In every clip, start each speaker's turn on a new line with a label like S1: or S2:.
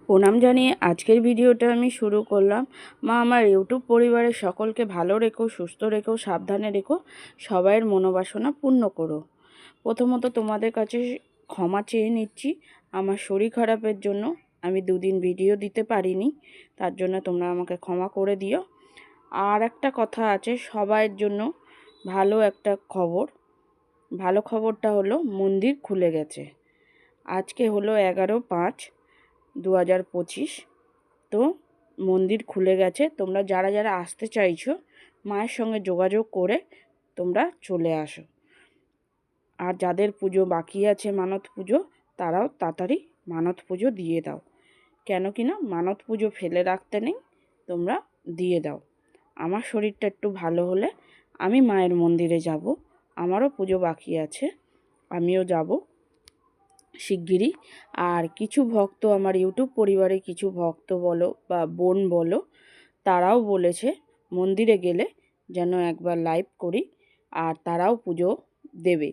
S1: প্রণাম জানিয়ে আজকের ভিডিওটা আমি শুরু করলাম। মা আমার ইউটিউব পরিবারের সকলকে ভালো রেখো, সুস্থ রেখো, সাবধানে রেখো, সবাইয়ের মনোবাসনা পূর্ণ করো। প্রথমত তোমাদের কাছে ক্ষমা চেয়ে নিচ্ছি আমার শরীর খারাপের জন্য। আমি দুদিন ভিডিও দিতে পারিনি, তার জন্য তোমরা আমাকে ক্ষমা করে দিও। আর একটা কথা আছে সবাইয়ের জন্য, ভালো একটা খবর। ভালো খবরটা হলো মন্দির খুলে গেছে। আজকে হলো 11/5/2025। তো মন্দির খুলে গেছে। তোমরা যারা যারা আসতে চাইছো মায়ের সঙ্গে যোগাযোগ করে তোমরা চলে আসো। আর যাদের পুজো বাকি আছে, মানত পুজো, তারাও তাড়াতাড়ি মানত পুজো দিয়ে দাও। কেন কি না, মানত পুজো ফেলে রাখতে নেই, তোমরা দিয়ে দাও। আমার শরীরটা একটু ভালো হলে আমি মায়ের মন্দিরে যাব। আমারও পুজো বাকি আছে, আমিও যাব শিগগিরই। আর কিছু ভক্ত, আমার ইউটিউব পরিবারে কিছু ভক্ত বলো বা বোন বলো, তারাও বলেছে মন্দিরে গেলে যেন একবার লাইভ করি, আর তারাও পুজো দেবে।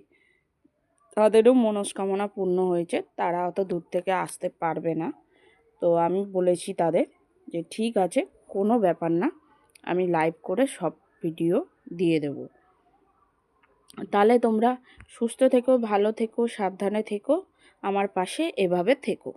S1: তাদেরও মনস্কামনা পূর্ণ হয়েছে, তারা অত দূর থেকে আসতে পারবে না। তো আমি বলেছি তাদের যে ঠিক আছে, কোনো ব্যাপার না, আমি লাইভ করে সব ভিডিও দিয়ে দেব। তাহলে তোমরা সুস্থ থেকো, ভালো থেকো, সাবধানে থেকো, আমার পাশে এভাবে থেকো।